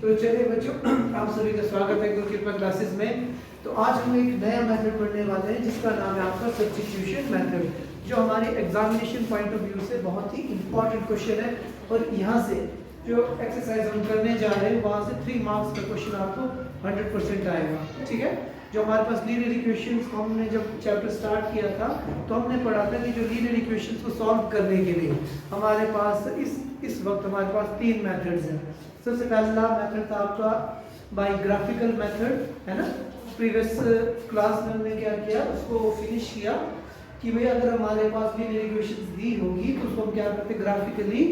तो चलिए बच्चों, आप सभी का स्वागत है कृपा क्लासेस में। तो आज हम एक नया मेथड पढ़ने वाले हैं जिसका नाम है आपका सब्स्टिट्यूशन मेथड, जो हमारे एग्जामिनेशन पॉइंट ऑफ व्यू से बहुत ही इंपॉर्टेंट क्वेश्चन है। और यहाँ से जो एक्सरसाइज हम करने जा रहे हैं वहाँ से 3 मार्क्स का क्वेश्चन आपको 100% आएगा। ठीक है, जो हमारे पास लीनियर इक्वेशंस को हमने जब चैप्टर स्टार्ट किया था तो हमने पढ़ा था कि जो लीनियर इक्वेशंस को सॉल्व करने के लिए हमारे पास इस वक्त हमारे पास 3 मेथड्स हैं। सबसे पहला मेथड था आपका बाय ग्राफिकल मेथड, है ना। प्रीवियस क्लास में हमने क्या किया, उसको फिनिश किया कि भाई अगर हमारे पास लीनियर इक्वेशंस दी होगी तो उसको हम क्या करते हैं, ग्राफिकली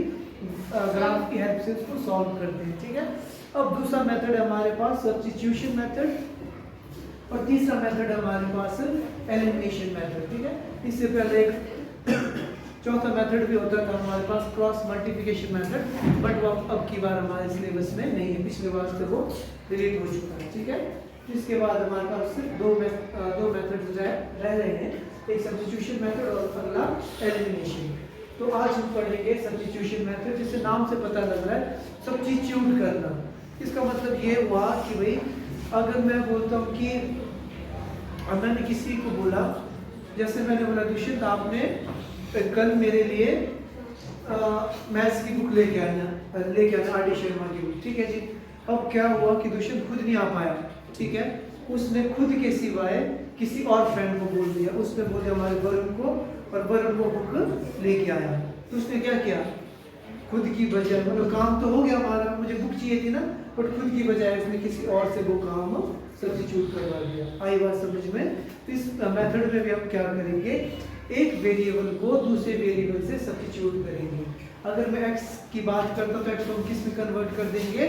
ग्राफ की हेल्प से उसको सॉल्व करते हैं। ठीक है, अब दूसरा मेथड है हमारे पास सब्स्टिट्यूशन मेथड और तीसरा मेथड है हमारे पास एलिमिनेशन मेथड। ठीक है, इससे पहले एक चौथा मेथड भी होता था हमारे पास क्रॉस मल्टीप्लिकेशन मेथड, बट वो अब की बार हमारे सिलेबस में नहीं है, पिछले बार से वो डिलीट हो चुका है। ठीक है, इसके बाद हमारे पास सिर्फ दो मेथड रह रहे हैं, एक सब्स्टिट्यूशन मेथड और अगला एलिमिनेशन। तो आज हम पढ़ेंगे सब्स्टिट्यूशन मेथड, जिससे नाम से पता लग रहा है सब्स्टिट्यूट करना। इसका मतलब ये हुआ कि भाई अगर मैं बोलता हूँ कि मैंने किसी को बोला, जैसे मैंने बोला दुष्यंत आपने कल मेरे लिए मैथ्स की बुक लेके आना आर डी शर्मा की बुक। ठीक है जी, अब क्या हुआ कि दुष्यंत खुद नहीं आ पाया। ठीक है, उसने खुद के सिवाय किसी और फ्रेंड को बोल दिया, उसने बोले हमारे वरुण को, और वरुण को बुक लेके आया। तो उसने क्या किया, खुद की बजाय, मतलब काम तो हो गया हमारा, मुझे बुक चाहिए थी ना, बट खुद की बजाय उसने किसी और से वो काम सब्स्टिट्यूट करवा दिया। आई बात समझ में। तो इस मेथड में भी हम क्या करेंगे, एक वेरिएबल को दूसरे वेरिएबल से सब्स्टिट्यूट करेंगे। अगर मैं x की बात करता हूँ तो x को हम किस में कन्वर्ट कर देंगे,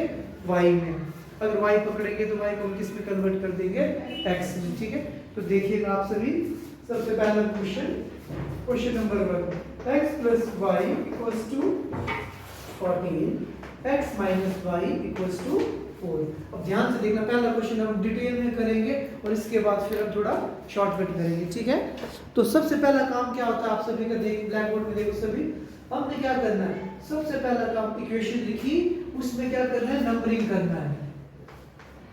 y में। अगर y पकड़ेंगे तो y को हम किस में कन्वर्ट कर देंगे, x में। ठीक है, तो देखिएगा आप सभी, सबसे पहला question number 1, x plus y equals to 14, x minus y equals to 4। अब ध्यान से देखना, पहला क्वेश्चन हम डिटेल में करेंगे और इसके बाद फिर हम थोड़ा शॉर्टकट करेंगे। ठीक है, तो सबसे पहला काम क्या होता है, आप सभी का देख, ब्लैक बोर्ड में देखो सभी, हमने क्या करना है, सबसे पहला काम इक्वेशन लिखी, उसमें क्या करना है, नंबरिंग करना है।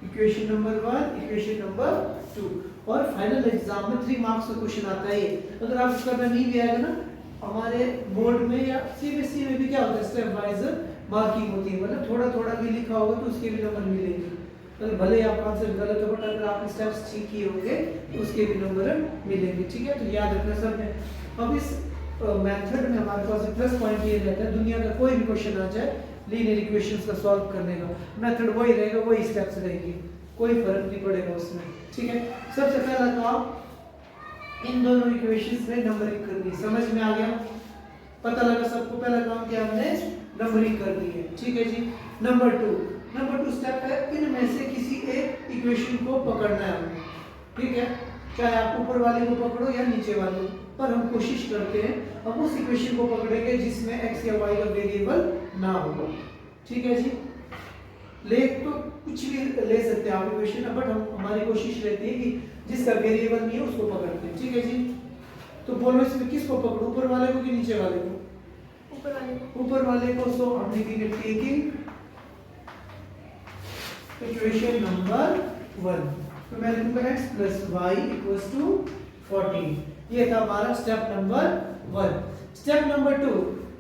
इक्वेशन नंबर 1, इक्वेशन नंबर 2, और फाइनल एग्जाम में 3 मार्क्स का क्वेश्चन आता है। अगर आप करना नहीं भी आएगा ना, हमारे बोर्ड में या सीबीएसई में भी क्या होता है, स्टेप वाइज मार्किंग होती है, मतलब थोड़ा थोड़ा भी लिखा होगा तो उसके भी नंबर मिलेंगे। तो भले आप आंसर गलत हो, बट अगर आपने स्टेप्स ठीक किए होंगे तो उसके भी नंबर मिलेंगे। ठीक है, तो याद रखना सब है। अब इस मेथड में हमारे पास प्लस पॉइंट ये रहता है, दुनिया का कोई भी क्वेश्चन आ जाए लीनियर इक्वेशंस का सॉल्व करने का मेथड वही रहेगा, वही स्टेप्स रहेंगे, कोई फर्क नहीं पड़ेगा उसमें। ठीक है, सबसे पहला काम इन दोनों इक्वेशंस में नंबरिंग करनी। समझ में आ गया, पता लगा सबको। पहला काम क्या, हमने नंबरिंग कर दी है। ठीक है जी। नंबर 2 स्टेप है, इनमें से किसी एक इक्वेशन को पकड़ना है हमें। ठीक है, चाहे आप ऊपर वाले को पकड़ो या नीचे वाले को, पर हम कोशिश करते हैं हम उस इक्वेशन को पकड़ेंगे जिसमें x या y का वेरिएबल ना हो। ठीक है जी, ले तो कुछ भी ले सकते हैं आप इक्वेशन, बट हमारी कोशिश रहती है कि जिसका वेरिएबल नहीं है उसको पकड़ते हैं। ठीक है जी, तो बोलो इसमें किसको पकड़ो, ऊपर वाले को कि नीचे वाले को? ऊपर वाले को। सो हम लिखेंगे टेकिंग इक्वेशन नंबर 1, तो मैं लिखूंगा x plus y equals to 14। ये था हमारा स्टेप नंबर 1। स्टेप नंबर 2,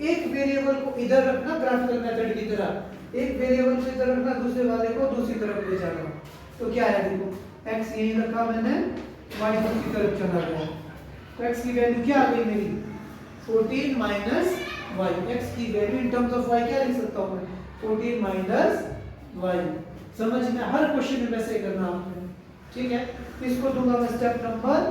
एक वेरिएबल को इधर रखना, ग्राफिकल मेथड की तरह, एक वेरिएबल को इधर रखना, दूसरे वाले को दूसरी तरफ ले जाना। तो क्या है, देखो x यहीं रखा मैंने, y दूसरी तरफ चला गया, तो x की वैल्यू क्या आ गई मेरी, 14 माइनस y। x की value in terms of y क्या लिख सकता हूं मैं, 14 माइनस y। समझ में, हर क्वेश्चन में वैसे करना आपने। ठीक है, इसको दूंगा मैं स्टेप नंबर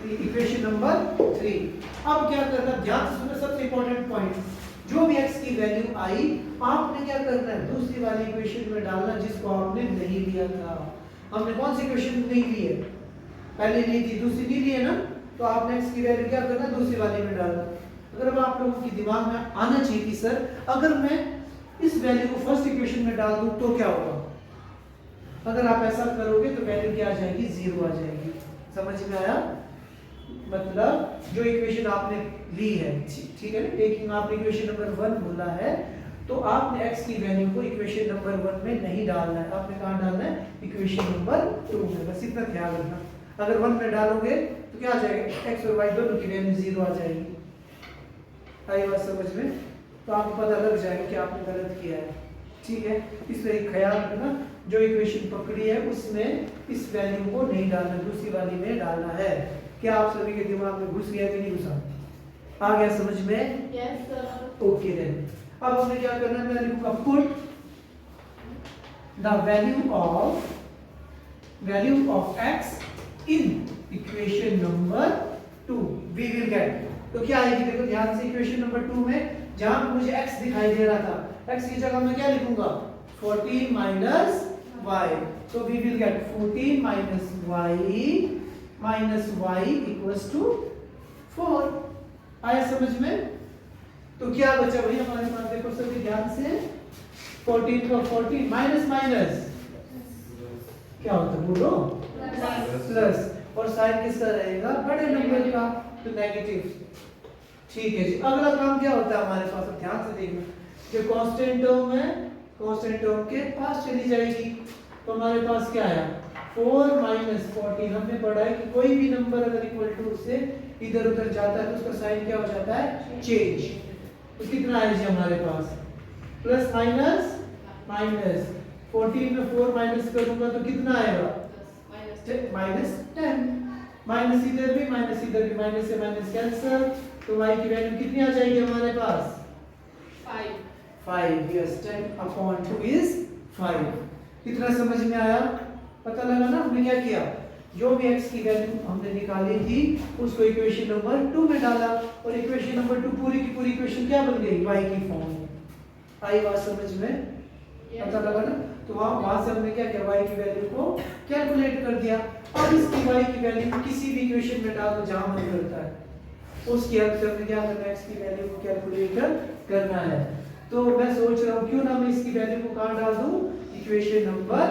3, इक्वेशन नंबर 3। अब क्या करना, ध्यान से सुनो, सबसे इंपॉर्टेंट पॉइंट, जो भी x की वैल्यू आई आपने क्या करना है, दूसरी वाली इक्वेशन में डालना जिसको आपने नहीं लिया था। हमने कौन सी इक्वेशन नहीं ली है, पहले ली थी, दूसरी नहीं ली है ना, तो आपने x की वैल्यू क्या करना, दूसरी वाली में डालना। अगर अब आप लोगों के दिमाग में आना चाहिए कि सर अगर मैं इस वैल्यू को फर्स्ट इक्वेशन में डाल दूं तो क्या होगा। अगर आप ऐसा करोगे तो वैल्यू क्या आ जाएगी, 0 आ जाएगी। समझ में आया, मतलब जो इक्वेशन आपने ली है, ठीक है, टेकिंग आपने इक्वेशन नंबर 1 बोला है, तो आपने x की वैल्यू को इक्वेशन नंबर 1 में नहीं डालना है, आपने कहाँ डालना है? इक्वेशन नंबर 2 में। बस इतना ख्याल रखना। अगर 1 में डालोगे तो क्या आ जाएगा? x और y दोनों की वैल्यू 0 आ जाएगी। आई बात समझ में? तो आपको पता लग जाएगा कि आपने गलत किया है। ठीक है, इसलिए ख्याल रखना, जो इक्वेशन पकड़ी है उसमें इस वैल्यू को नहीं डालना, दूसरी वाली में डालना है। क्या आप सभी के दिमाग में घुस गया कि नहीं घुसा? आ गया समझ में? Yes sir. ओके देन, अब हमें क्या करना है? मैं लिखूंगा put the value of x in equation number 2 we will get. तो क्या आएगी? देखो ध्यान से, इक्वेशन नंबर 2 में जहां मुझे x दिखाई दे रहा था, x की जगह मैं क्या लिखूंगा? 14 माइनस y। तो we will get 14 minus y equals to 4। आया समझ में? तो क्या बचा भाई हमारे पास? देखो सभी ध्यान से, 14 का 14 माइनस माइनस क्या होता है? बोलो प्लस, और साइन किसका रहेगा? बड़े नंबर का, तो नेगेटिव। ठीक है जी, अगला काम क्या होता है हमारे पास? अब ध्यान से देखना, जो कांस्टेंट टर्म है, कांस्टेंट टर्म के पास चली जाएगी। तो हमारे पास क्या आया? 4 माइनस 14। हमने पढ़ा है कि कोई भी नंबर अगर इक्वल टू से इधर उधर जाता है तो उसका साइन क्या हो जाता है? चेंज। तो कितना आया जी हमारे पास? प्लस माइनस माइनस, 14 में 4 माइनस करूंगा तो कितना आएगा? माइनस 10। माइनस इधर भी, माइनस इधर भी, माइनस से माइनस कैंसिल। तो y की वैल्यू कितनी आ जाएगी हमारे पास? 5। Yes, 10 upon 2 is 5। कितना समझ में आया? पता लगा ना हमने क्या किया? जो भी x की वैल्यू हमने निकाली थी उसको इक्वेशन नंबर 2 में डाला, और इक्वेशन नंबर 2 पूरी की पूरी इक्वेशन क्या बन गई? y की फॉर्म में। आई बात समझ में? पता लगा ना? तो वहां से हमने क्या किया? y की वैल्यू को कैलकुलेट कर दिया। अब इसकी y की वैल्यू किसी भी इक्वेशन में डाल दो जहां मन करता है, उसकी हेल्प से हमें क्या करना है? x की वैल्यू को कैलकुलेट करना है। तो मैं सोच रहा हूं क्यों ना मैं इसकी वैल्यू को कहां डाल दूं? इक्वेशन नंबर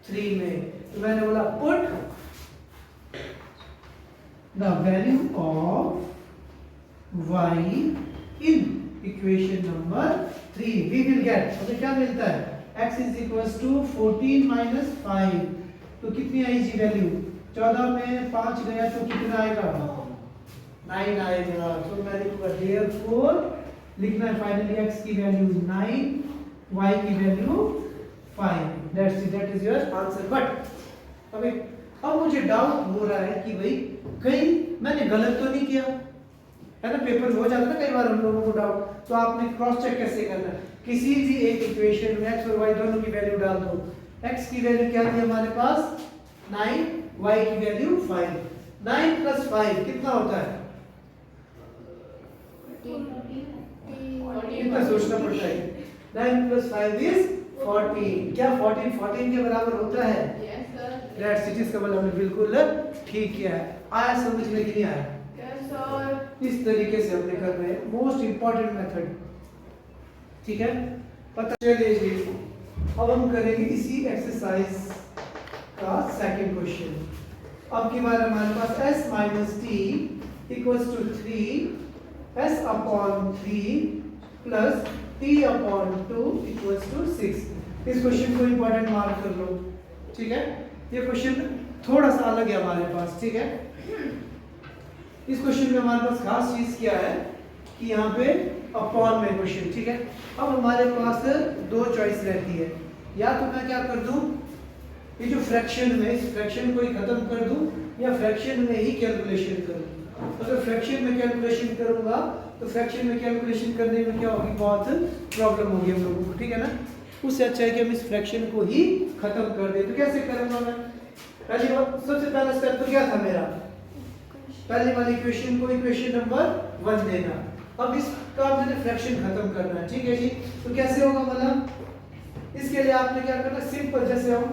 3 में। तो मैंने बोला put the value of y in equation number 3 we will get. हमें क्या मिलता है? x is equals to 14 minus 5। तो कितनी आई जी वैल्यू? 14 में 5 गया तो कितना आएगा? 9 आएगा। तो मैं लिखूंगा देयरफॉर, लिखना है फाइनली x की वैल्यू 9, y की value 5। That's it, that is your answer. But अब मुझे डाउट हो रहा है कि भाई कहीं मैंने गलत तो नहीं किया है ना? पेपर में हो जाता है ना कई बार हम लोगों को डाउट। तो आपने क्रॉस चेक कैसे करना है? किसी भी एक इक्वेशन में x और y दोनों की वैल्यू डाल दो। x की वैल्यू क्या थी हमारे पास? 9, y की वैल्यू 5। 9 प्लस 5 कितना होता है? कितना सोचना पड़ता है? 9 प्लस 5 इज 14। क्या 14 के बराबर होता है? Yes sir. दैट्स इट, इसका मतलब हमने बिल्कुल ठीक किया है। आया समझ में कि नहीं आया? Yes sir. इस तरीके से हमने कर रहे हैं, मोस्ट इंपॉर्टेंट मेथड। ठीक है, पता चलिए जी। अब हम करेंगे इसी एक्सरसाइज का सेकंड क्वेश्चन। अब की बार हमारे पास s minus t equals to 3 s upon 3 plus t upon 2 equals to 6। इस क्वेश्चन को इंपॉर्टेंट मार्क कर लो। ठीक है, ये क्वेश्चन थोड़ा सा अलग है हमारे पास। ठीक है, इस क्वेश्चन में हमारे पास खास चीज क्या है कि यहाँ पे अपॉन में क्वेश्चन। ठीक है, अब हमारे पास दो चॉइस रहती है, या तो मैं क्या कर दूं, ये जो फ्रैक्शन में, इस फ्रैक्शन को ही खत्म कर दूं, या फ्रैक्शन में ही कैलकुलेशन करूं। अगर फ्रैक्शन में कैलकुलेशन करूंगा तो फ्रैक्शन में कैलकुलेशन करने में क्या होगी? बहुत प्रॉब्लम होगी हम लोगों को। ठीक है ना, उससे अच्छा है कि हम इस फ्रैक्शन को ही खत्म कर दें। तो कैसे करूंगा मैं? पहली बात, सबसे पहला स्टेप तो क्या था मेरा? पहली वाली इक्वेशन को इक्वेशन नंबर 1 देना। अब इसका मैंने फ्रैक्शन खत्म करना है। ठीक है जी, तो कैसे होगा? मतलब इसके लिए आपने क्या करना? सिंपल, जैसे हम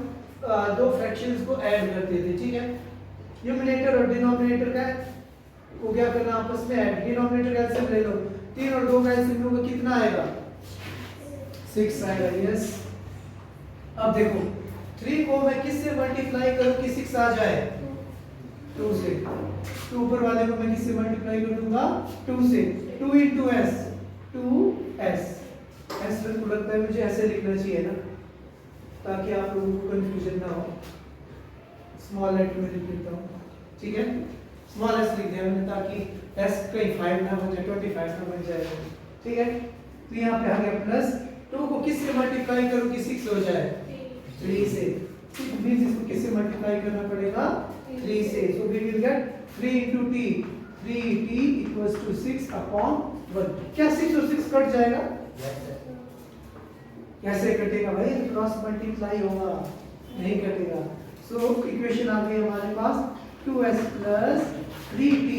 दो फ्रैक्शंस को ऐड करते थे। ठीक है, न्यूमरेटर और डिनोमिनेटर का को क्या करना? आपस में ऐड। डिनोमिनेटर का एलसीएम ले लो, 3 और 2 का एलसीएम लोगे, कितना आएगा? 6 आएगा। यस, अब देखो 3 को मैं किससे मल्टीप्लाई करूं कि 6 आ जाए? 2 से। तो ऊपर वाले को मैं किससे मल्टीप्लाई कर दूंगा? 2 से। 2 into s, 2s, s को लगता है मुझे ऐसे लिखना चाहिए ना, ताकि आप लोगों को कंफ्यूजन ना हो। स्मॉल लेटर में लिख लेता हूँ, ठीक है, स्मॉल एस लिख दिया मैंने, ताकि एस कहीं 5 ना बन जाए, 25 ना बन जाए, ठीक है। तो यहाँ पे आ गया प्लस 2 को किससे मल्टीप्लाई करूँ कि 6 हो जाए, 3 से। तो मींस इसको किससे मल्टीप्लाई करना पड़ेगा, 3 से। So we will get 3 into t, 3t equals to 6 upon 1। क्या 6 और 6 कट जाएगा? कैसे कटेगा भाई, क्रॉस मल्टीप्लाई होगा, नहीं कटेगा। सो इक्वेशन आ गई हमारे पास 2s plus 3t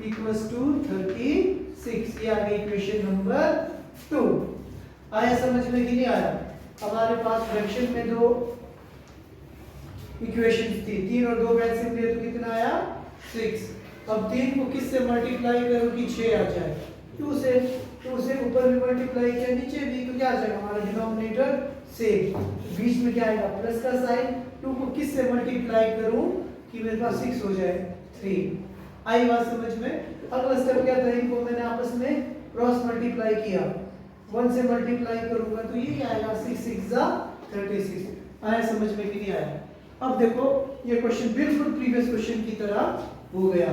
equals to 36। ये आ गई इक्वेशन नंबर 2। आया समझ में कि नहीं आया? हमारे पास फ्रैक्शन में दो इक्वेशंस थी, 3 और 2 का एलसीएम लिए तो कितना आया, 6। अब 3 को किससे मल्टीप्लाई करो कि 6 आ जाए, 2 से ऊपर भी मल्टीप्लाई किया, नीचे भी, तो क्या आ जाएगा हमारा डिनोमिनेटर सेम, बीच में क्या आएगा प्लस का साइन। 2 को किससे मल्टीप्लाई करूं कि मेरे पास 6 हो जाए, 3। आई बात समझ में? अगला स्टेप क्या था, इनको मैंने आपस में क्रॉस मल्टीप्लाई किया, 1 से मल्टीप्लाई करूंगा तो ये आएगा 6 6 जा 36। आया समझ में कि नहीं आया? अब देखो ये क्वेश्चन बिल्कुल प्रीवियस क्वेश्चन की तरह हो गया।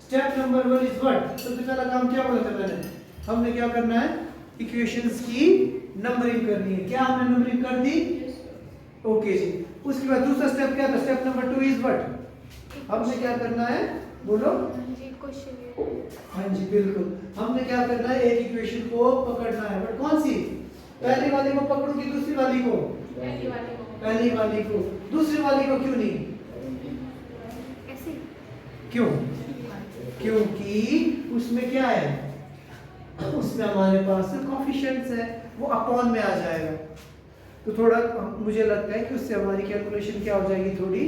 Step number 1 is what? सबसे पहला काम क्या बोला था मैंने, हमने क्या करना है, इक्वेशंस की नंबरिंग करनी है। क्या हमने नंबरिंग कर दी? ओके जी। उसके बाद दूसरा स्टेप क्या था, स्टेप नंबर 2 इज व्हाट? हमने क्या करना है, बोलो। हाँ जी बिल्कुल, हमने क्या करना है, एक इक्वेशन को पकड़ना है, बट कौन सी, पहली वाली को पकड़ूं कि दूसरी वाली को? पहली वाली को। दूसरी वाली को क्यों नहीं? क्यों? क्योंकि उसमें क्या है, उसमें हमारे पास कोएफिशिएंट्स है, वो अपॉन में आ जाएगा, तो थोड़ा मुझे लगता है कि उससे हमारी कैलकुलेशन क्या हो जाएगी, थोड़ी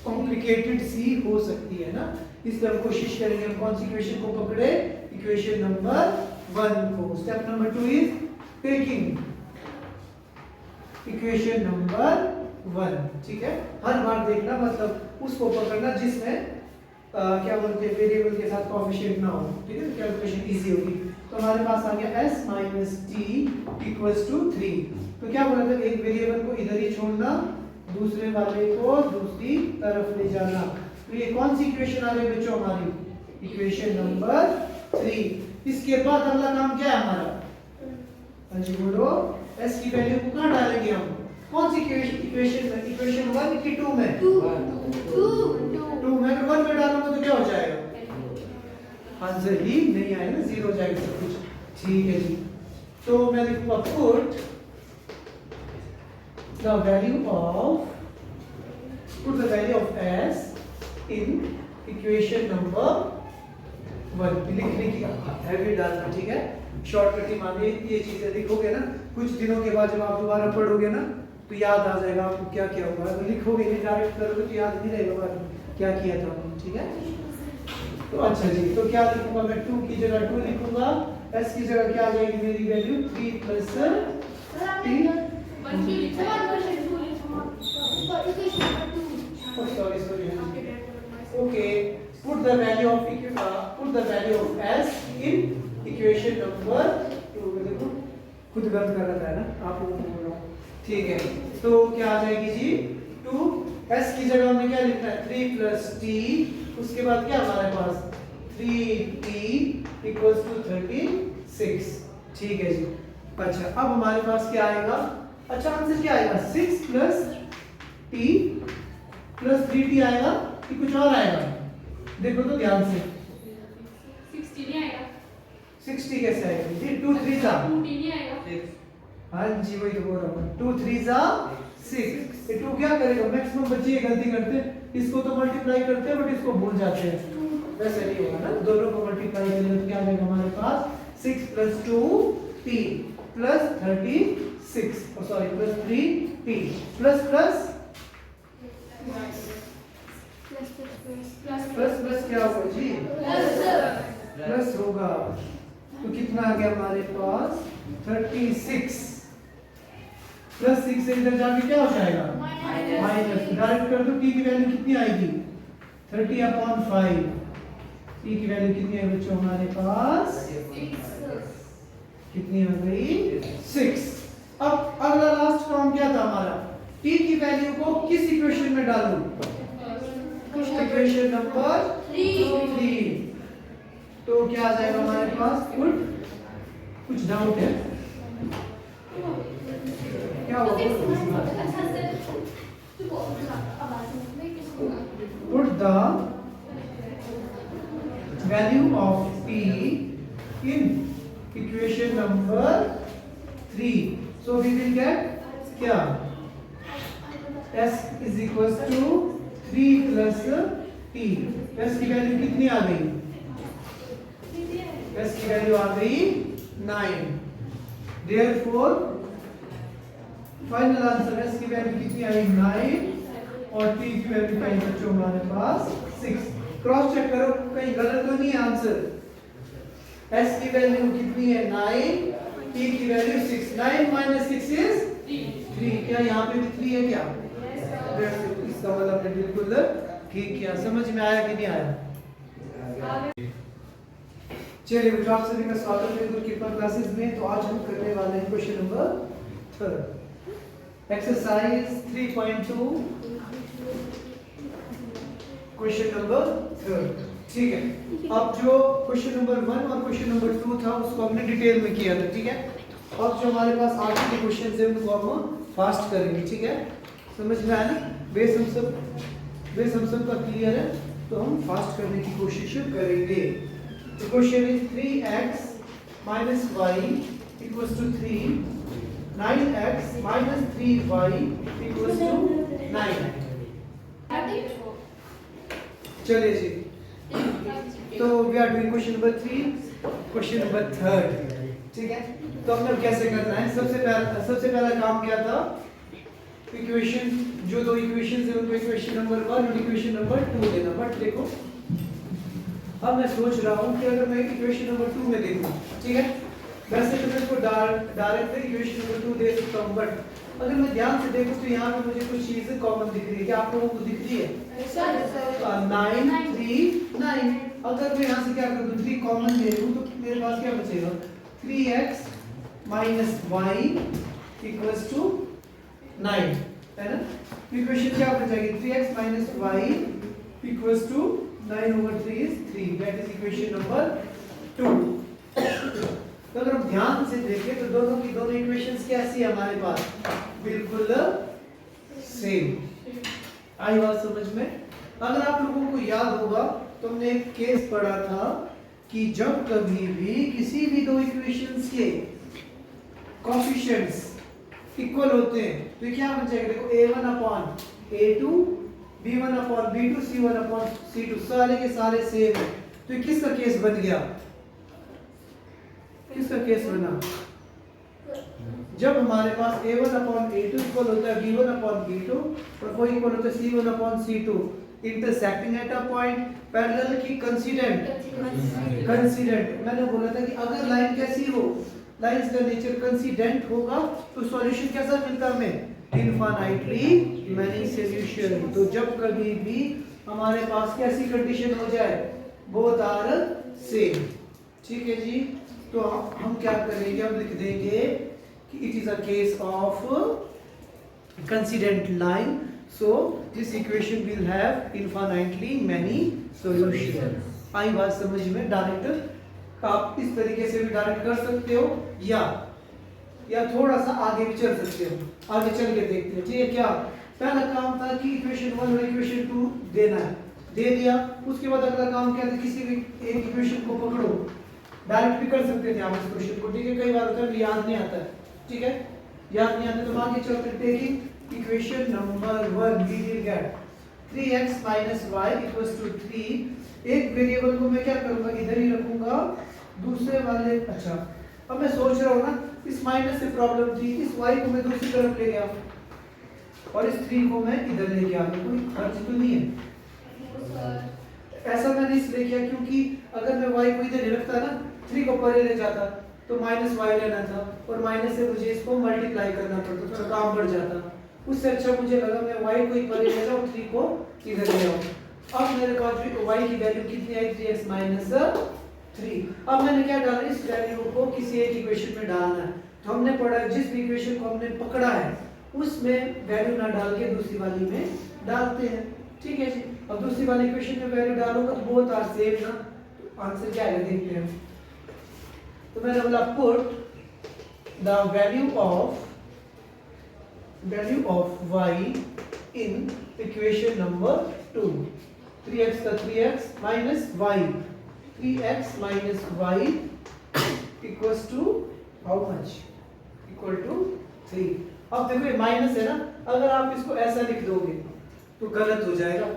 कॉम्प्लिकेटेड सी हो सकती है ना। इसलिए हम कोशिश करेंगे हम कौन सी इक्वेशन को पकड़े, इक्वेशन नंबर 1 को। Step number 2 is taking equation number 1, ठीक है। हर बार देखना, मतलब उसको पकड़ना जिसमें क्या बोलते हैं, वेरिएबल के साथ कोएफिशिएंट ना हो, ठीक है, तो कैलकुलेशन इजी होगी। तो हमारे पास आ गया s minus t equals to 3। तो क्या बोला था, एक वेरिएबल को इधर ही छोड़ना, दूसरे वाले को दूसरी तरफ ले जाना। तो ये कौन सी इक्वेशन आ रही है बच्चों, हमारी इक्वेशन नंबर 3। इसके बाद अगला काम क्या है हमारा, हाँ जी बोलो, s की वैल्यू को कहाँ डालेंगे हम, कौन सी इक्वेशन में, इक्वेशन 1 की 2 में? 2 में। अगर 1 में डालूंगा तो क्या हो जाएगा, आंसर ही नहीं आएगा, 0 हो जाएगा सब कुछ, ठीक है जी। तो मैं लिखूंगा put the value of s in equation number 1। लिखने की हैबिट डालना, ठीक है, शॉर्टकट ही मान ये चीजें लिखोगे ना, कुछ दिनों के बाद जब आप दोबारा पढ़ोगे ना तो याद आ जाएगा आपको क्या क्या होगा। अगर लिखोगे नहीं, डायरेक्ट करोगे तो याद नहीं रहेगा बाद में क्या किया था, ठीक है। तो अच्छा जी, तो क्या लिखूंगा मैं, 2 की जगह 2 लिखूंगा, s की जगह क्या आ जाएगी मेरी value 3 plus t। sorry okay, put the value of s in equation number 2। देखो खुद गलत कर रखा है ना, आप लोगों को बोल रहा हूँ, ठीक है। तो क्या आ जाएगी जी, 2 s की जगह हमने क्या लिखना है, 3 प्लस t, उसके बाद क्या हमारे पास 3t equals to 36, ठीक है जी। अच्छा अब हमारे पास क्या आएगा, अच्छा आंसर क्या आएगा, 6 प्लस t प्लस 3t आएगा कि कुछ और आएगा, देखो तो ध्यान से। 60 नहीं आएगा, 60 कैसे आएगा जी, 2 3 जा 2t नहीं आएगा, हाँ जी वही तो बोल रहा हूँ, 2 3 जा 6। ये 2 क्या करेगा, मैक्सिमम बच्चे ये गलती करते हैं, इसको तो मल्टीप्लाई करते हैं बट इसको भूल जाते हैं, वैसे नहीं होगा ना, दोनों को मल्टीप्लाई करेंगे तो क्या आ जाएगा हमारे पास 6 plus 2t plus 36, sorry plus 3t plus plus plus plus क्या होगा जी, प्लस होगा, तो कितना आ गया हमारे पास 36 प्लस 6 से इधर जाके क्या हो जाएगा माइनस, डायरेक्ट कर दो, t की वैल्यू कितनी आएगी 30/5, t की वैल्यू कितनी है बच्चों हमारे पास कितनी हो गई 6। अब अगला लास्ट काम क्या था हमारा, t की वैल्यू को किस इक्वेशन में डालूं, इक्वेशन नंबर 3। तो क्या आ जाएगा हमारे पास, कुछ डाउट है क्या होगा, put the value of t in equation number 3, so we will get क्या, s is equals to 3 plus t। s की वैल्यू कितनी आ गई, s की वैल्यू आ गई 9। therefore फाइनल आंसर s की वैल्यू कितनी आई 9 और t की वैल्यू क्या है बच्चों हमारे पास 6। क्रॉस चेक करो कहीं गलत तो नहीं है आंसर, s की वैल्यू कितनी है 9, t की वैल्यू 6। 9 - 6 इज 3। क्या यहाँ पे भी 3 है क्या, इसका मतलब आपने बिल्कुल ठीक किया। समझ में आया कि नहीं आया। चलिए बेटा आप सभी का स्वागत है गुरुकृपा क्लासेस में। तो आज हम करने वाले हैं question number 3 exercise 3.2 question number 3। ठीक है, अब जो क्वेश्चन नंबर 1 और क्वेश्चन नंबर 2 था उसको हमने डिटेल में किया था। ठीक है, अब जो हमारे पास आगे के क्वेश्चन है उनको हम फास्ट करेंगे। ठीक है, समझ में आया ना, बेस हम सब का क्लियर है तो हम फास्ट करने की कोशिश करेंगे। तो question is 3x minus y equals to 3, 9x minus 3y equals to 9। चलिए जी, तो we are doing question number 3, question number 3। ठीक है, तो हमने कैसे करना है, सबसे पहला काम क्या था, इक्वेशन जो दो इक्वेशंस है उनको इक्वेशन नंबर 1 और इक्वेशन नंबर 2 देना। बट देखो अब मैं सोच रहा हूँ कि अगर मैं इक्वेशन नंबर 2 में देखूँ, ठीक है, वैसे तो मैं इसको डायरेक्ट इक्वेशन नंबर 2 दे सकता हूँ, बट अगर मैं ध्यान से देखूँ तो यहाँ पे मुझे कुछ चीजें कॉमन दिख रही है। क्या आप लोगों को दिख रही है, 9 3 9। अगर मैं यहाँ से क्या कर दूँ 3 कॉमन ले लूँ तो मेरे पास क्या बचेगा, 3x minus y equals to 9, है ना। इक्वेशन क्या बन जाएगी, 3x minus y equals to 9 over 3 is 3, that is equation number 2। तो अगर हम ध्यान से देखें तो दोनों की दोनों इक्वेशंस कैसी है हमारे पास, बिल्कुल सेम। आई बात समझ में। अगर आप लोगों को याद होगा तो हमने एक केस पढ़ा था कि जब कभी भी किसी भी दो इक्वेशंस के कोएफिशिएंट्स इक्वल होते हैं तो क्या बन जाएगा, देखो a1 upon a2 b1 upon b2 c1 upon c2 सारे के सारे सेम है। तो किसका केस बन गया, किसका केस बना, जब हमारे पास a1 upon a2 इक्वल होता है b1 upon b2 और वो इक्वल होता है c1 upon c2 intersecting at a point parallel की कंसीडेंट। मैंने बोला था कि अगर लाइन कैसी हो, लाइंस का नेचर कंसीडेंट होगा तो सॉल्यूशन कैसा मिलता है हमें, इनफाइनाइटली मैनी सॉल्यूशन। तो जब कभी भी हमारे पास कैसी कंडीशन हो जाए, बोथ आर सेम। ठीक है जी, तो हम क्या करेंगे, हम लिख देंगे कि it is a case of coincident line, so this equation will have infinitely many solutions। आई बात समझ में। डायरेक्ट आप इस तरीके से भी डायरेक्ट कर सकते हो या थोड़ा सा आगे भी चल सकते हो। आगे चल के देखते हैं। ठीक है, क्या पहला काम था कि इक्वेशन 1 और इक्वेशन 2 देना है, दे दिया। उसके बाद अगला काम क्या था, किसी भी एक इक्वेशन को पकड़ो, डायरेक्ट भी कर सकते थे आप इस क्वेश्चन को। ठीक है, कई बार होता है याद नहीं आता है, ठीक है, याद नहीं आता तो आगे चलते taking equation number 1 we will get 3x minus y equals to 3। एक वेरिएबल को मैं क्या करूंगा, इधर ही रखूंगा, दूसरे वाले, अच्छा अब मैं सोच रहा हूँ ना, इस माइनस से प्रॉब्लम थी, इस y को मैं दूसरी तरफ ले गया और इस 3 को मैं इधर ले गया, कोई खर्च तो नहीं है। ऐसा मैंने इसलिए किया क्योंकि अगर मैं y को इधर रखता ना, 3 को परे ले जाता तो माइनस y लेना था और माइनस से मुझे इसको मल्टीप्लाई करना पड़ता, तो काम बढ़ जाता। उससे अच्छा मुझे लगा मैं y को ही परे ले जाऊं, 3 को इधर ले आऊं। अब मेरे पास y की वैल्यू कितनी आई, 3x minus 3। अब मैंने क्या डाला, इस वैल्यू को किसी एक इक्वेशन में डालना है। तो हमने पढ़ा जिस भी इक्वेशन को हमने पकड़ा है उसमें वैल्यू ना डाल के दूसरी वाली में डालते हैं, ठीक है जी। अब दूसरी वाली इक्वेशन में वैल्यू डालूंगा तो बोथ आर सेम ना, तो आंसर क्या आएगा देखते हैं। तो मैंने बोला put the value of y in equation number 2। 3x का 3x minus y, 3x minus y equals to how much, equal to 3। अब देखो ये माइनस है ना, अगर आप इसको ऐसा लिख दोगे तो गलत हो जाएगा,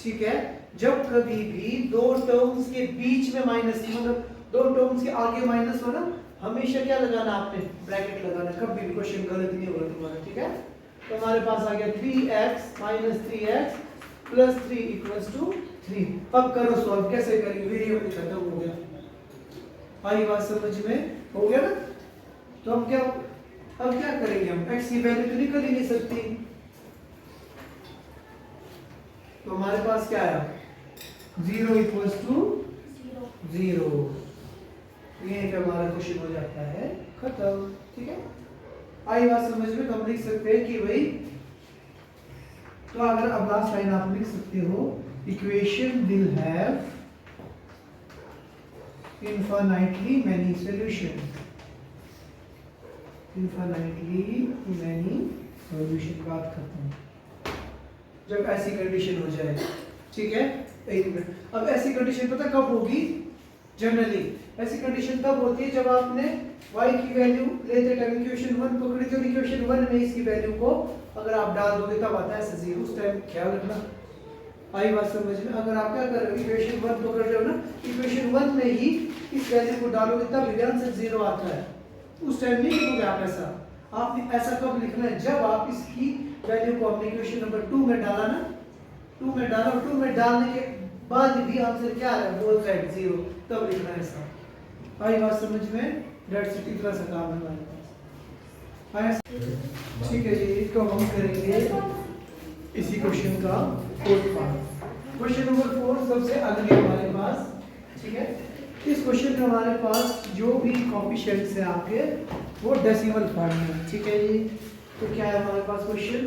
ठीक है। जब कभी भी दो टर्म्स के बीच में माइनस, मतलब दो टर्म्स के आगे माइनस हो ना, हमेशा क्या लगाना, आपने ब्रैकेट लगाना, कभी भी क्वेश्चन गलत नहीं होगा तुम्हारा, ठीक है। तो हमारे पास आ गया 3x minus 3x plus 3 equals to 3। अब करो सॉल्व, कैसे करेंगे, वेरिएबल खत्म हो गया। आई बात समझ में, हो गया ना। तो हम अब क्या करेंगे, हम x की वैल्यू तो निकल ही नहीं सकती, तो हमारे पास क्या आया, 0 इक्वल्स टू 0। ये पे हमारा क्वेश्चन हो जाता है खत्म, ठीक है। आई बात समझ में, तो हम लिख सकते हैं कि भाई, तो अगर अब लास्ट लाइन आप लिख सकते हो, equation will have infinitely many solution, infinitely many solution, बात खत्म। जब ऐसी कंडीशन हो जाए, ठीक है। एक मिनट, अब ऐसी कंडीशन पता कब होगी, जनरली ऐसी कंडीशन तब होती है जब आपने y की वैल्यू लेते टाइम इक्वेशन 1 पकड़ी थी, इक्वेशन 1 में इसकी वैल्यू को अगर आप डाल दोगे तब आता है 0, उस टाइम ख्याल रखना। आई बात समझ में। अगर आप क्या कर रहे हो, इक्वेशन 1 पकड़ रहे हो ना, इक्वेशन 1 में ही इस वैल्यू को डालोगे तब आंसर 0 आता है, उस टाइम नहीं लिखोगे आप ऐसा। आपने ऐसा कब लिखना है, जब आप इसकी वैल्यू को अपने इक्वेशन नंबर 2 में डाला ना, 2 में डाला, 2 में डालने के बाद भी आंसर क्या है, बोथ साइड 0, तब लिखना है ऐसा। आई बात समझ में, डेट्स इतना सा काम है हमारे पास, ठीक है जी। तो हम करेंगे इसी क्वेश्चन का 4th पार्ट। क्वेश्चन नंबर 4 सबसे अलग है हमारे पास, ठीक है। इस क्वेश्चन में हमारे पास जो भी कोएफिशिएंट्स हैं आपके, वो डेसिमल फॉर्म में, ठीक है जी। तो क्या है हमारे पास question,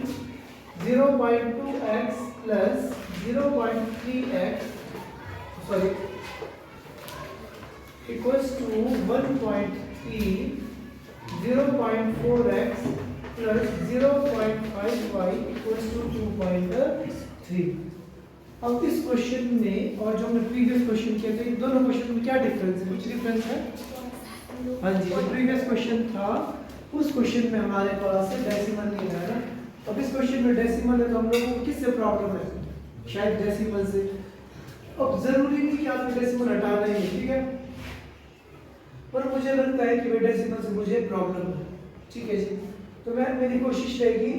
0.2x plus 0.3x sorry equals to 1.3, 0.4x plus 0.5y equals to 2.3। अब इस क्वेश्चन में और जो हमने प्रीवियस क्वेश्चन किया था, इन दोनों क्वेश्चन में क्या डिफरेंस है, कुछ डिफरेंस है? हाँ जी, जो प्रीवियस क्वेश्चन था उस क्वेश्चन में हमारे पास डेसिमल नहीं है ना। अब इस क्वेश्चन में डेसिमल है, तो हम लोगों को किससे प्रॉब्लम है, शायद डेसिमल से। अब जरूरी नहीं कि आपको डेसिमल हटाना ही है, ठीक है, पर मुझे लगता है कि डेसिमल से मुझे प्रॉब्लम है, ठीक है जी। तो मेरी कोशिश रहेगी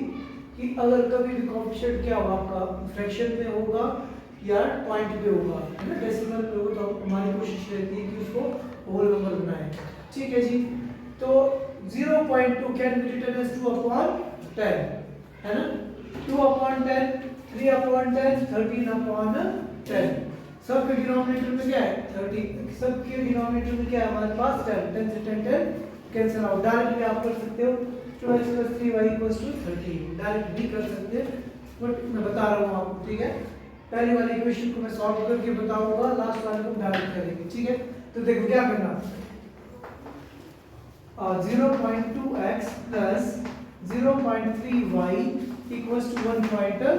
कि अगर कभी भी कोएफिशिएंट क्या होगा आपका, फ्रैक्शन में होगा या पॉइंट पे होगा, है ना, डेसिमल पे होगा, तो हमारी कोशिश रहती है कि उसको होल नंबर बनाएं, ठीक है जी। तो 0.2 कैन बी रिटन एज 2/10, है ना, 2/10, 3/10, 13/10। सब के डिनोमिनेटर में क्या है 30, सब के डिनोमिनेटर में क्या है हमारे पास 10, 10 से 10 10 कैंसिल आउट। डायरेक्टली आप कर सकते हो 2x + 3y = 13, डायरेक्ट भी कर सकते हैं, बट मैं बता रहा हूँ आपको, ठीक है। पहले वाली इक्वेशन को मैं सॉल्व करके बताऊंगा, लास्ट वाले को डायरेक्ट करेंगे, ठीक है। तो देखो क्या करना, 0.2x plus 0.3y equals to 1.3।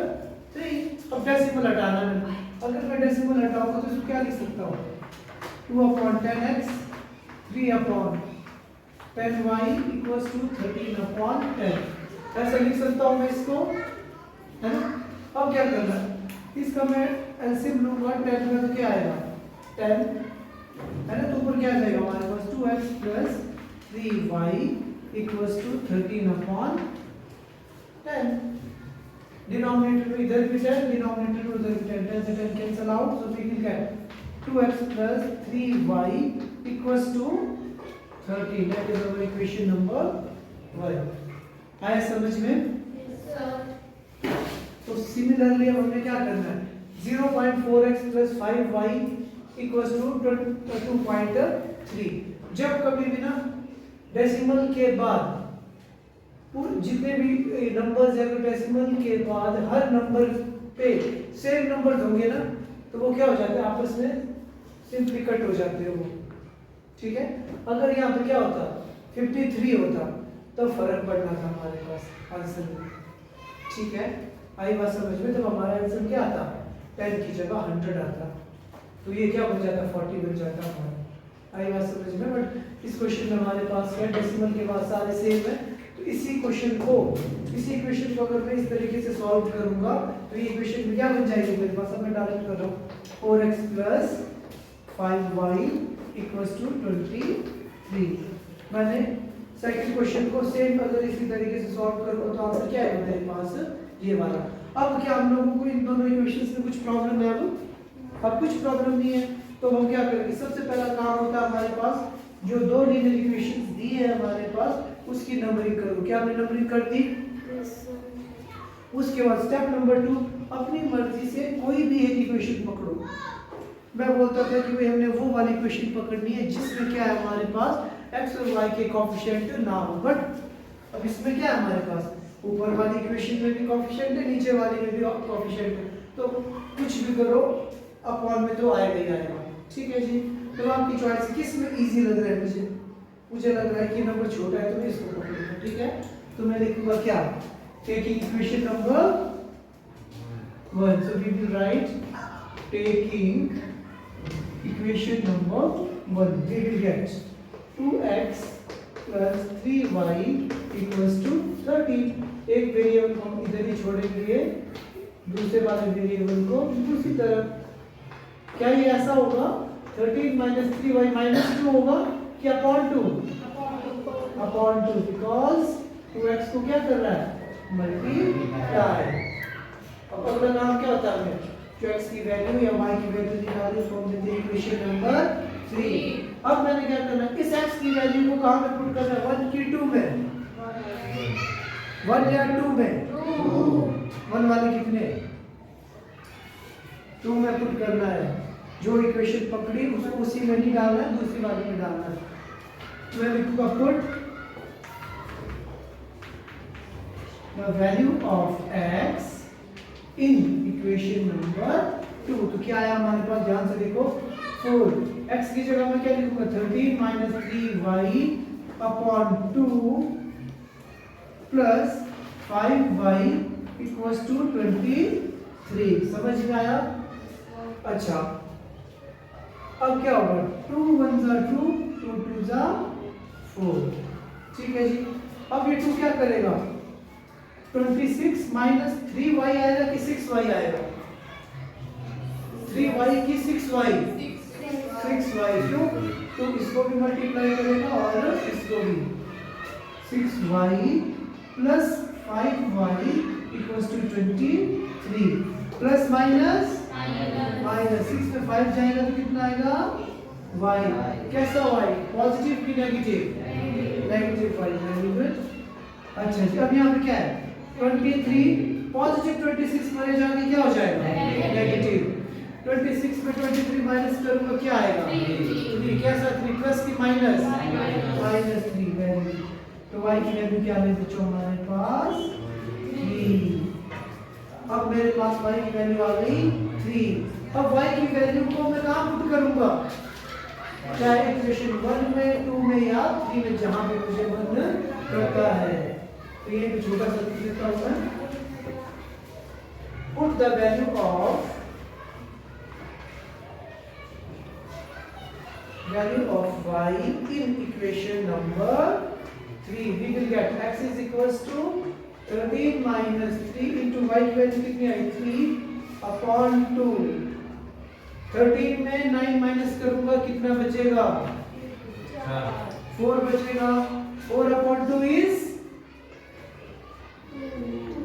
अब डेसिमल हटाना है, अगर मैं डेसिमल हटाऊंगा तो इसको क्या लिख सकता हूँ, 2/10x 3/10y इक्वल्स टू 13/10, ऐसा लिख सकता हूँ मैं इसको, है ना। अब क्या करना है, इसका मैं एलसीएम लूंगा, 10 में तो क्या आएगा 10, है ना, तो ऊपर क्या आ जाएगा हमारे पास 2x plus 3y equals to 13/10। Denominator में इधर भी 10, डिनोमिनेटर में उधर भी 10, 10 से 10 cancel out, so we will get 2x plus 3y equals to 13, that is our equation number 1। आया समझ में? तो सिमिलरली अब हमें क्या करना है, 0.4x plus 5y equals to 2.3। जब कभी भी ना डेसिमल के बाद जितने भी नंबर्स हैं, डेसिमल के बाद हर नंबर पे सेम नंबर्स होंगे ना, तो वो क्या हो जाते हैं, आपस में सिंपली कट हो जाते हैं वो। ठीक है, अगर यहाँ पे क्या होता 53 होता तो फर्क पड़ना था हमारे पास आंसर में। ठीक है, आई बात समझ में? तो हमारा आंसर क्या आता 10 की जगह 100 आता, तो ये क्या बन जाता 40 बन जाता हमारा। आई बात समझ में? बट इस क्वेश्चन में हमारे पास क्या डेसिमल के बाद सारे सेम है, तो इसी इक्वेशन को अगर मैं इस तरीके से सॉल्व करूंगा तो ये इक्वेशन में क्या बन जाएगी मेरे पास, अब मैं डायरेक्ट कर रहा हूं 4x + 5y = 23। मैंने सेकंड क्वेश्चन को सेम अगर इसी तरीके से सॉल्व करूंगा तो आंसर क्या आएगा मेरे पास, ये वाला। अब क्या हम लोगों को इन दोनों इक्वेशंस में कुछ प्रॉब्लम है? अब कुछ प्रॉब्लम नहीं है, तो हम क्या करेंगे, सबसे पहला काम होता है हमारे पास जो दो लीनियर इक्वेशंस दी है हमारे पास उसकी नंबरिंग करो। क्या हमने नंबरिंग कर दी? उसके बाद स्टेप नंबर 2, अपनी मर्जी से कोई भी एक इक्वेशन पकड़ो। मैं बोलता था कि भाई हमने वो वाली इक्वेशन पकड़नी है जिसमें क्या है हमारे पास x और y के कोएफिशिएंट ना हो, बट अब इसमें क्या है हमारे पास, ऊपर वाली इक्वेशन में भी कोएफिशिएंट है, नीचे वाली में भी कोएफिशिएंट है, तो कुछ भी करो अपॉन में तो आएगा ही आएगा। ठीक है जी, तो आपकी चॉइस किस में इजी लग रहा है? मुझे लग रहा है कि नंबर छोटा है तो मैं इसको पकड़ूंगा। ठीक है, तो मैं लिखूंगा क्या, taking equation number 1, so we will write taking equation number 1, we will get 2x + 3y = 30। एक वेरिएबल को हम इधर ही छोड़ेंगे, दूसरे वाले वेरिएबल को दूसरी तरफ। क्या ये ऐसा होगा 13 - 3y - 2 होगा कि अपॉन 2? अपॉन 2, बिकॉज 2x को क्या कर रहा है, मल्टीप्लाई। अब अगला काम क्या होता है, जो x की वैल्यू या y की वैल्यू निकाली उसको हम देते हैं इक्वेशन नंबर 3। अब मैंने क्या करना है, इस x की वैल्यू को कहां पे पुट करना है, 1 की 2 में, 1 या 2 में, 1 वाले कितने 2 में पुट करना है। जो इक्वेशन पकड़ी उसको उसी में नहीं डालना है, दूसरी वाली में डालना है। तो मैं लिखूंगा put the value of x in equation number 2। तो क्या आया हमारे पास, ध्यान से देखो 4, x की जगह मैं क्या लिखूंगा 13 - 3y / 2 प्लस 5y = 23। समझ में आया? अच्छा, अब क्या होगा, 2 × 1 = 2, 2 × 2 = 4। ठीक है जी, अब ये 2 क्या करेगा, 26 - 3y आएगा कि 6y आएगा, 3y की 6y, 6y क्यों, तो इसको भी मल्टीप्लाई करेगा और इसको भी, 6y + 5y = 23 प्लस माइनस 6 में 5 जाएगा तो कितना आएगा, y। कैसा y, पॉजिटिव की negative, negative y। Very good. अच्छा जी, अब यहाँ पे क्या है 23, पॉजिटिव 26 माइनस जाके क्या हो जाएगा, नेगेटिव। 26 में 23 माइनस करूंगा क्या आएगा, 3। कैसा 3, प्लस की माइनस, -3। Very good. तो y की वैल्यू क्या है बच्चों हमारे पास 3। अब मेरे पास y की वैल्यू आ गई 3। अब y की वैल्यू को मैं कहां पुट करूंगा, चाहे इक्वेशन 1 में, 2 में या 3 में, जहां पे मुझे मन करता है। तो ये भी छोटा सा लिख देता हूं मैं, put the value of y in equation number 3। we will get x is equals to 13 - 3 into y की वैल्यू कितनी आई 3/2। 13 में 9 माइनस करूंगा कितना बचेगा, 4 बचेगा। 4/2 is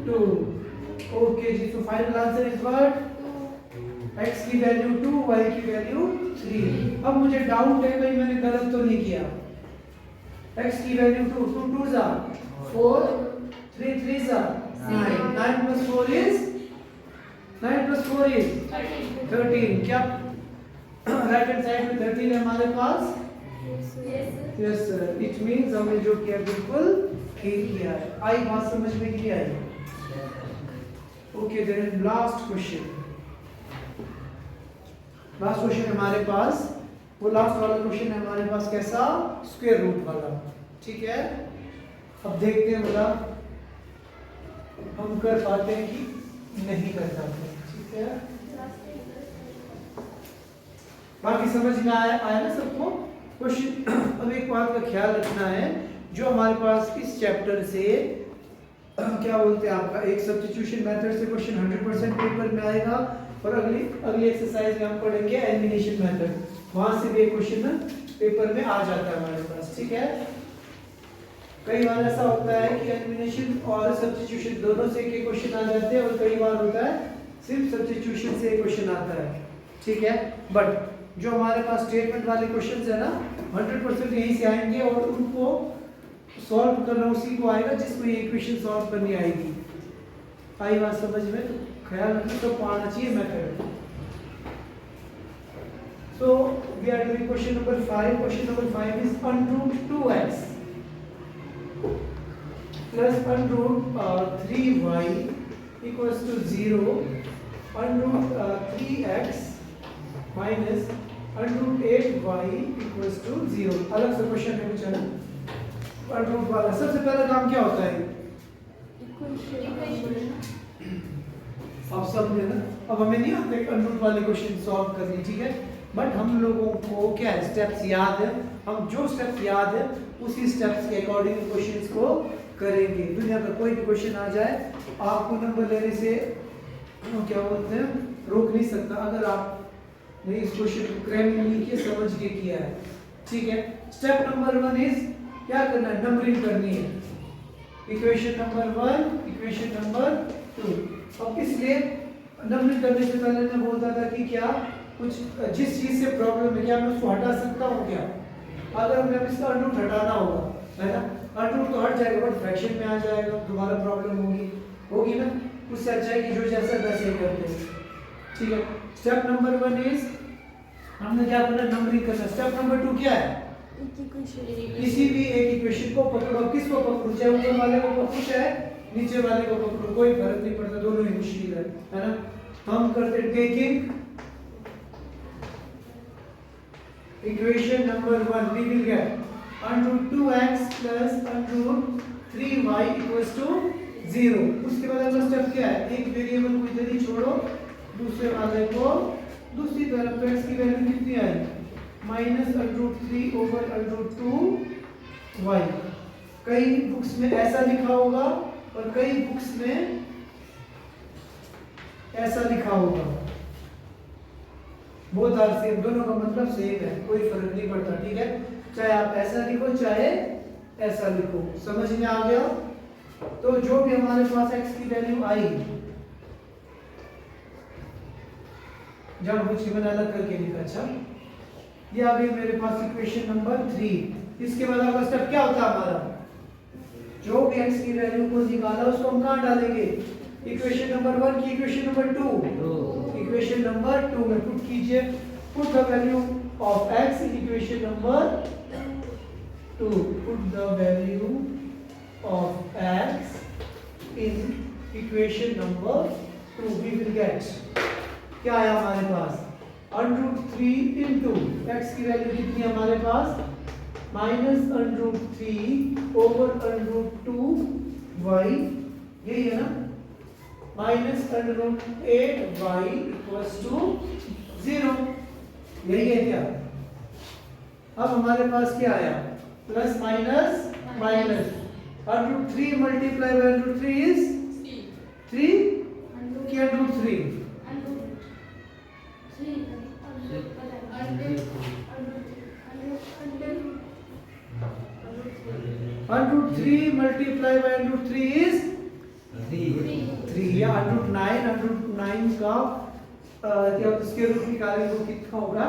2। ओके जी, तो final answer is what, x की वैल्यू 2, y की वैल्यू 3। अब मुझे डाउट है कहीं मैंने गलत तो नहीं किया, x की वैल्यू 2, 2 2 जा 4, 3 3 जा 9, 9 + 4 is 13। क्या राइट हैंड साइड में 13 है हमारे पास। यस सर, इट मींस हमने जो किया बिल्कुल ठीक किया है। आई बात समझ में नहीं आई? ओके, देन लास्ट क्वेश्चन हमारे पास, वो लास्ट वाला क्वेश्चन है हमारे पास कैसा, स्क्वायर रूट वाला। ठीक है, अब देखते हैं बोला हम कर पाते हैं कि नहीं कर पाते। ठीक है, बाकी समझ में आया ना सबको क्वेश्चन? अब एक बात का ख्याल रखना है, जो हमारे पास इस चैप्टर से क्या बोलते हैं आपका एक सब्स्टिट्यूशन मेथड से क्वेश्चन 100% पेपर में आएगा, और अगली एक्सरसाइज में हम पढ़ेंगे एलिमिनेशन मेथड, वहां से भी एक क्वेश्चन पेपर में आ जाता है हमारे पास। ठीक है, कई बार ऐसा होता है कि एलिमिनेशन और सब्स्टिट्यूशन दोनों से एक क्वेश्चन आ जाते हैं, और कई बार होता है सिर्फ सब्स्टिट्यूशन से एक क्वेश्चन आता है। ठीक है, बट जो हमारे पास स्टेटमेंट वाले क्वेश्चंस है ना 100% यहीं से आएंगे, और उनको सॉल्व करना उसी को आएगा जिसको ये इक्वेशन सॉल्व करनी आएगी। आई बात समझ में? तो ख्याल रखिए, तो आना चाहिए method. So we are doing question number 5। Question number 5 is √2x plus √3y equals to 0, √3x minus √8y equals to 0। अलग से क्वेश्चन है कुछ है ना, √रूट वाला। सबसे पहला काम क्या होता है? आप सब ने ना, अब हमें नहीं आते √रूट वाले क्वेश्चन सॉल्व करने। ठीक है, बट हम लोगों को क्या है, स्टेप्स याद है, हम जो स्टेप्स याद है उसी स्टेप्स के अकॉर्डिंग क्वेश्चंस को करेंगे। दुनिया का कोई भी क्वेश्चन आ जाए, आपको नंबर लेने से क्या बोलते हैं रोक नहीं सकता, अगर आपने इस क्वेश्चन को क्रैक नहीं किया, समझ के किया है। ठीक है, स्टेप नंबर 1 इज क्या करना है, नंबरिंग करनी है। Equation number 1, equation number 2। अब इसलिए नंबरिंग करने से पहले मैं बोलता था कि क्या कुछ जिस चीज से प्रॉब्लम है, क्या मैं उसको हटा सकता हूँ क्या? अगर मैं इसका √रूट हटाना होगा, है ना, √रूट तो हट जाएगा, बट फ्रैक्शन में आ जाएगा, दोबारा प्रॉब्लम होगी ना। उससे अच्छा है कि जो जैसा वैसे ही करते हैं। ठीक है, स्टेप नंबर 1 इज हमने क्या करना, नंबरिंग करना। स्टेप नंबर 2 क्या है, किसी भी एक इक्वेशन को पकड़ो। किसको पकड़ो, चाहे ऊपर वाले को पकड़ो चाहे नीचे वाले को पकड़ो, कोई फर्क नहीं पड़ता, दोनों ही मुश्किल है ना। हम करते taking equation number 1, we will get √2x plus √3y equals to 0। उसके बाद अगला स्टेप क्या है, एक वेरिएबल को इधर ही छोड़ो, दूसरे वाले को दूसरी तरफ, तो x की वैल्यू कितनी आई, -√3 over √2y। कई बुक्स में ऐसा लिखा होगा और कई बुक्स में ऐसा लिखा होगा, बोथ आर सेम, दोनों का मतलब सेम है, कोई फर्क नहीं पड़ता। ठीक है, चाहे आप ऐसा लिखो चाहे ऐसा लिखो। समझ में आ गया? तो जो भी हमारे पास x की वैल्यू आई, जब कुछ मैंने अलग करके लिखा, अच्छा ये आ गई मेरे पास इक्वेशन नंबर 3। इसके बाद अगला स्टेप क्या होता है हमारा, जो भी x की वैल्यू को निकाला उसको हम कहां डालेंगे, इक्वेशन नंबर 1 की इक्वेशन नंबर 2, इक्वेशन नंबर 2 में पुट कीजिए, put the value of x in equation number 2, put the value of x in equation number 2, we will get क्या आया हमारे पास, √3 into x की वैल्यू कितनी है हमारे पास, -√3 over √2y, यही है ना, -√8y equals to 0, यही है क्या? अब हमारे पास क्या आया, plus minus minus, √3 multiplied by √3 is 3 क्या, √3 √3 multiplied by √3 is 3 या √9 का क्या उसके रूट निकालेंगे वो कितना होगा,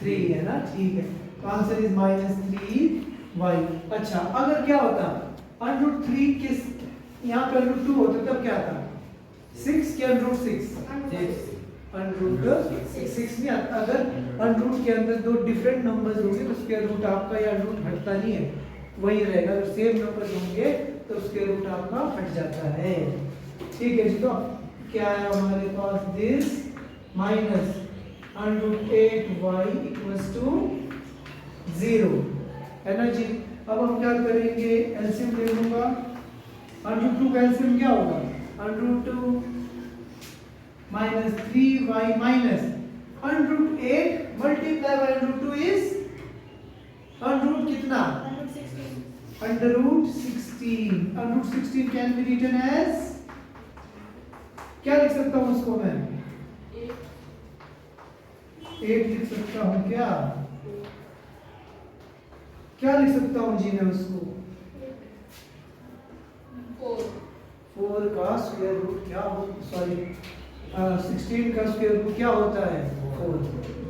3 है ना। ठीक है, तो आंसर इज -3y। अच्छा, अगर क्या होता √3 के यहाँ पे √2 होता तब क्या था, 6 क्या, √6 6 नहीं आता। अगर अंडर के अंदर दो डिफरेंट नंबर्स होंगे तो स्क्वायर रूट आपका या रूट हटता नहीं है, वही रहेगा। अगर सेम नंबर्स होंगे तो स्क्वायर रूट आपका हट जाता है। ठीक है जी, तो क्या है हमारे पास this minus √8y equals to 0 है ना जी। अब हम क्या करेंगे, एलसीएम ले लूंगा। √2 का एलसीएम क्या होगा, √2 minus 3y minus √8 multiply by √2 is √ कितना, √16। √16 can be written as, क्या लिख सकता हूँ उसको मैं, 8 लिख सकता हूँ क्या, क्या लिख सकता हूँ जी मैं उसको, 4 का स्क्वायर रूट क्या हो, सॉरी 16 का स्क्वायर रूट क्या होता है, 4।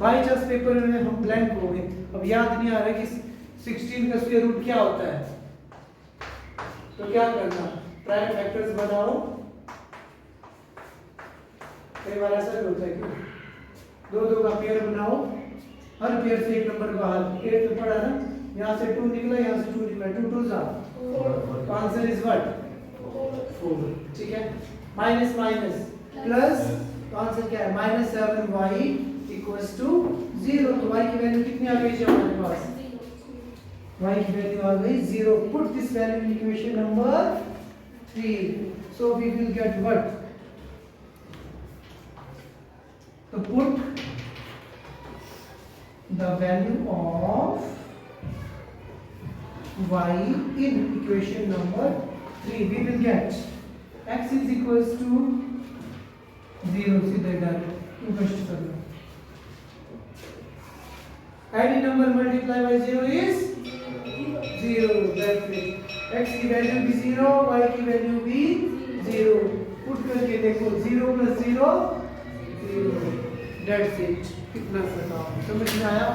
बाई चांस पेपर में हम ब्लैंक हो गए, अब याद नहीं आ रहा कि 16 का स्क्वायर रूट क्या होता है, तो क्या करना, प्राइम फैक्टर्स बनाओ। कई बार ऐसा भी होता है कि दो का पेयर बनाओ, हर पेयर से एक नंबर बाहर, 8 में पढ़ा ना, यहाँ से 2 निकला, यहाँ से 2 निकला, 2 2 जा, तो आंसर इज व्हाट, 4। ठीक है, माइनस माइनस प्लस, तो आंसर क्या है, -7y इक्वल्स टू 0। तो y की वैल्यू कितनी आ गई जी हमारे पास, y की वैल्यू आ गई 0। Put this value in equation number 3, so we will get what, तो put the value of y in equation number 3, we will get x is equals to 0, सीधे डायरेक्ट इन्वेस्ट कर लो। Any number multiplied by 0 is 0, that's it। x की value भी 0, y की value भी 0, put करके देखो 0 + 0 0, that's it। कितना सा काम समझ में आया।